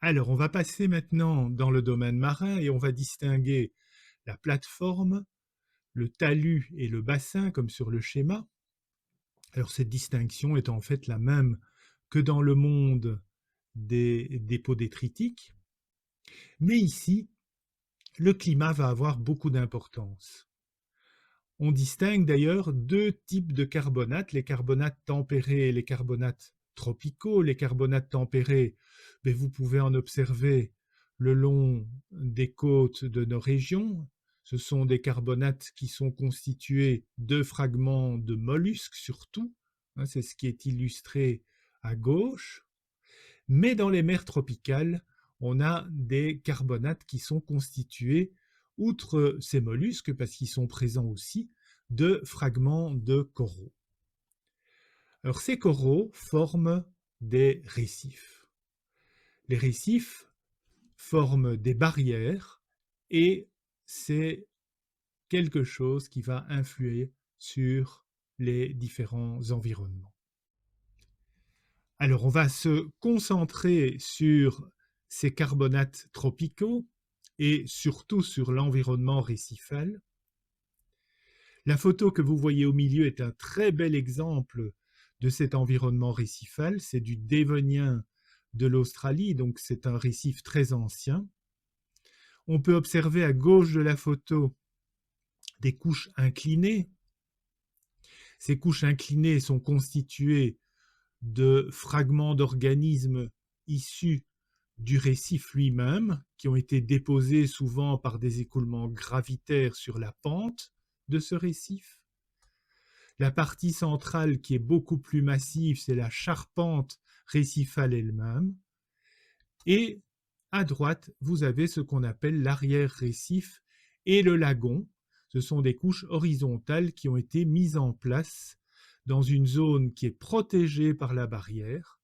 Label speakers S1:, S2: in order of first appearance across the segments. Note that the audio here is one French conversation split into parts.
S1: Alors, on va passer maintenant dans le domaine marin et on va distinguer la plateforme, le talus et le bassin, comme sur le schéma. Alors, cette distinction est en fait la même que dans le monde des dépôts détritiques, mais ici, le climat va avoir beaucoup d'importance. On distingue d'ailleurs deux types de carbonates, les carbonates tempérés et les carbonates tropicaux. Les carbonates tempérés, vous pouvez en observer le long des côtes de nos régions. Ce sont des carbonates qui sont constitués de fragments de mollusques surtout, c'est ce qui est illustré à gauche. Mais dans les mers tropicales, on a des carbonates qui sont constitués, outre ces mollusques, parce qu'ils sont présents aussi, de fragments de coraux. Alors ces coraux forment des récifs. Les récifs forment des barrières et c'est quelque chose qui va influer sur les différents environnements. Alors, on va se concentrer sur ces carbonates tropicaux et surtout sur l'environnement récifal. La photo que vous voyez au milieu est un très bel exemple de cet environnement récifal. C'est du Dévonien de l'Australie, donc c'est un récif très ancien. On peut observer à gauche de la photo des couches inclinées. Ces couches inclinées sont constituées de fragments d'organismes issus du récif lui-même, qui ont été déposés souvent par des écoulements gravitaires sur la pente de ce récif. La partie centrale, qui est beaucoup plus massive, c'est la charpente récifale elle-même. Et à droite, vous avez ce qu'on appelle l'arrière-récif et le lagon. Ce sont des couches horizontales qui ont été mises en place dans une zone qui est protégée par la barrière.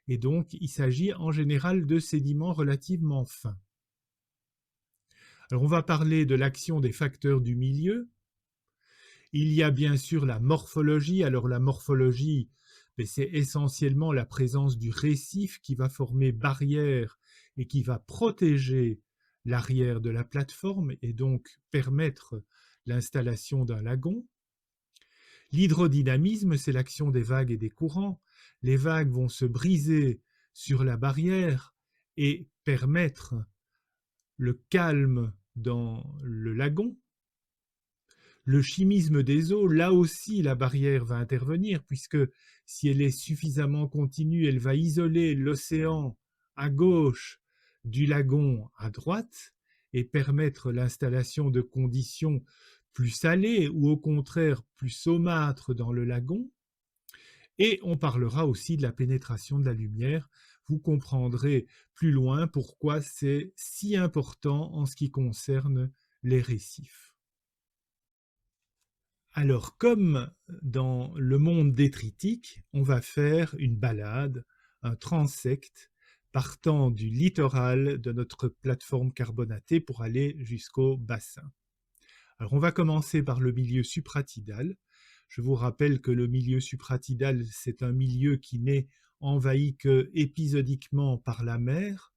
S1: Et donc, il s'agit en général de sédiments relativement fins. Alors, on va parler de l'action des facteurs du milieu. Il y a bien sûr la morphologie. Alors, la morphologie, c'est essentiellement la présence du récif qui va former barrière et qui va protéger l'arrière de la plateforme et donc permettre l'installation d'un lagon. L'hydrodynamisme, c'est l'action des vagues et des courants. Les vagues vont se briser sur la barrière et permettre le calme dans le lagon. Le chimisme des eaux, là aussi la barrière va intervenir puisque si elle est suffisamment continue, elle va isoler l'océan à gauche du lagon à droite et permettre l'installation de conditions plus salées ou au contraire plus saumâtres dans le lagon. Et on parlera aussi de la pénétration de la lumière. Vous comprendrez plus loin pourquoi c'est si important en ce qui concerne les récifs. Alors, comme dans le monde détritique, on va faire une balade, un transect, partant du littoral de notre plateforme carbonatée pour aller jusqu'au bassin. Alors, on va commencer par le milieu supratidal. Je vous rappelle que le milieu supratidal, c'est un milieu qui n'est envahi que épisodiquement par la mer.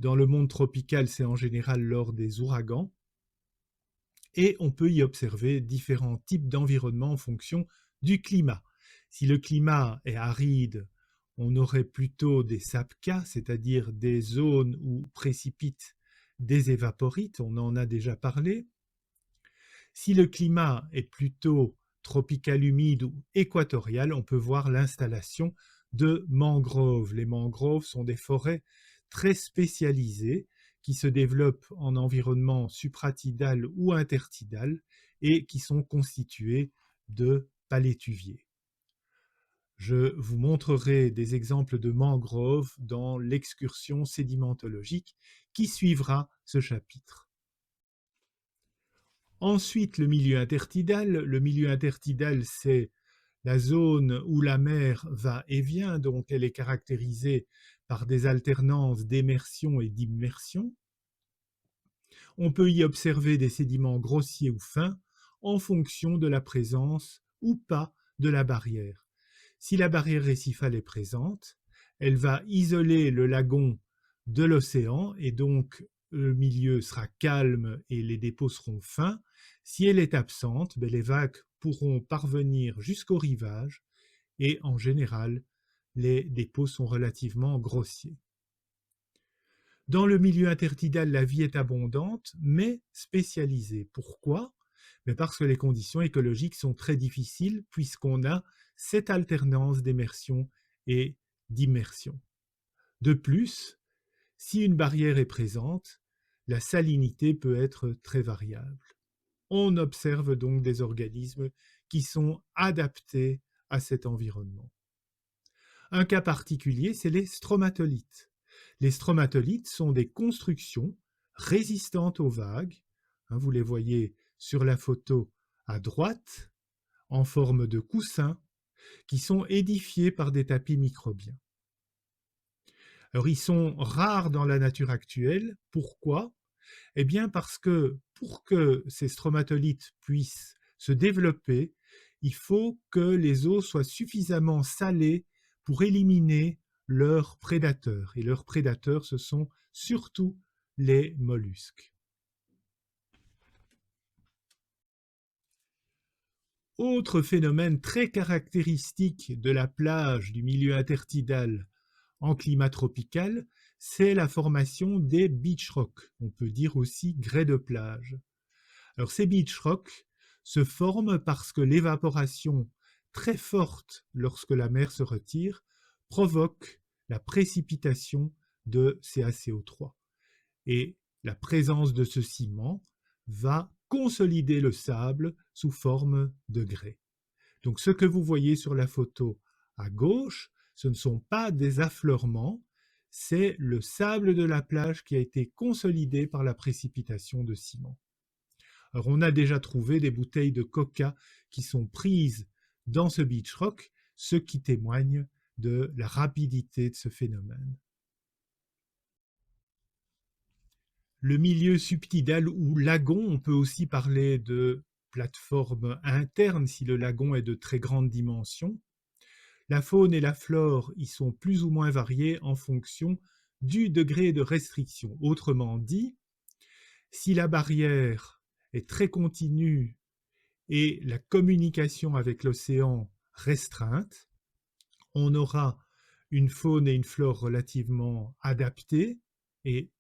S1: Dans le monde tropical, c'est en général lors des ouragans. Et on peut y observer différents types d'environnements en fonction du climat. Si le climat est aride, on aurait plutôt des sapkas, c'est-à-dire des zones où précipitent des évaporites, on en a déjà parlé. Si le climat est plutôt tropical humide ou équatorial, on peut voir l'installation de mangroves. Les mangroves sont des forêts très spécialisées qui se développent en environnement supratidal ou intertidal et qui sont constituées de palétuviers. Je vous montrerai des exemples de mangroves dans l'excursion sédimentologique qui suivra ce chapitre. Ensuite, le milieu intertidal. Le milieu intertidal, c'est la zone où la mer va et vient, donc elle est caractérisée par des alternances d'émersion et d'immersion. On peut y observer des sédiments grossiers ou fins en fonction de la présence ou pas de la barrière. Si la barrière récifale est présente, elle va isoler le lagon de l'océan et donc le milieu sera calme et les dépôts seront fins. Si elle est absente, les vagues pourront parvenir jusqu'au rivage et en général, les dépôts sont relativement grossiers. Dans le milieu intertidal, la vie est abondante, mais spécialisée. Pourquoi? Parce que les conditions écologiques sont très difficiles puisqu'on a cette alternance d'immersion et d'immersion. De plus, si une barrière est présente, la salinité peut être très variable. On observe donc des organismes qui sont adaptés à cet environnement. Un cas particulier, c'est les stromatolites. Les stromatolites sont des constructions résistantes aux vagues. Vous les voyez sur la photo à droite, en forme de coussin, qui sont édifiés par des tapis microbiens. Alors, ils sont rares dans la nature actuelle. Pourquoi? Eh bien, parce que pour que ces stromatolites puissent se développer, il faut que les eaux soient suffisamment salées pour éliminer leurs prédateurs. Et leurs prédateurs, ce sont surtout les mollusques. Autre phénomène très caractéristique de la plage du milieu intertidal en climat tropical, c'est la formation des beach rocks. On peut dire aussi grès de plage. Alors ces beach rocks se forment parce que l'évaporation très forte lorsque la mer se retire provoque la précipitation de CaCO3. Et la présence de ce ciment va consolider le sable sous forme de grès. Donc ce que vous voyez sur la photo à gauche, ce ne sont pas des affleurements, c'est le sable de la plage qui a été consolidé par la précipitation de ciment. Alors on a déjà trouvé des bouteilles de coca qui sont prises dans ce beach rock, ce qui témoigne de la rapidité de ce phénomène. Le milieu subtidal ou lagon, on peut aussi parler de plateforme interne si le lagon est de très grande dimension. La faune et la flore y sont plus ou moins variées en fonction du degré de restriction. Autrement dit, si la barrière est très continue et la communication avec l'océan restreinte, on aura une faune et une flore relativement adaptées et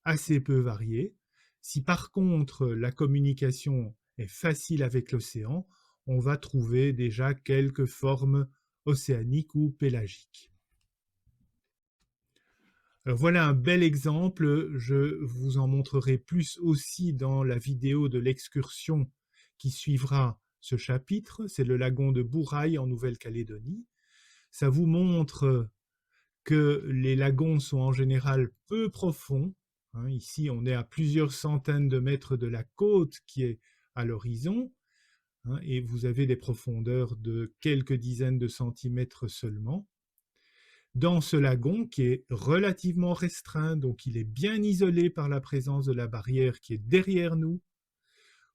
S1: assez peu variées. Si par contre la communication est facile avec l'océan, on va trouver déjà quelques formes océaniques ou pélagiques. Alors voilà un bel exemple, je vous en montrerai plus aussi dans la vidéo de l'excursion qui suivra ce chapitre, c'est le lagon de Bourail en Nouvelle-Calédonie. Ça vous montre que les lagons sont en général peu profonds. Ici, on est à plusieurs centaines de mètres de la côte qui est à l'horizon, et vous avez des profondeurs de quelques dizaines de centimètres seulement. Dans ce lagon qui est relativement restreint, donc il est bien isolé par la présence de la barrière qui est derrière nous,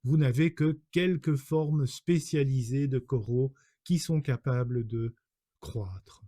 S1: vous n'avez que quelques formes spécialisées de coraux qui sont capables de croître.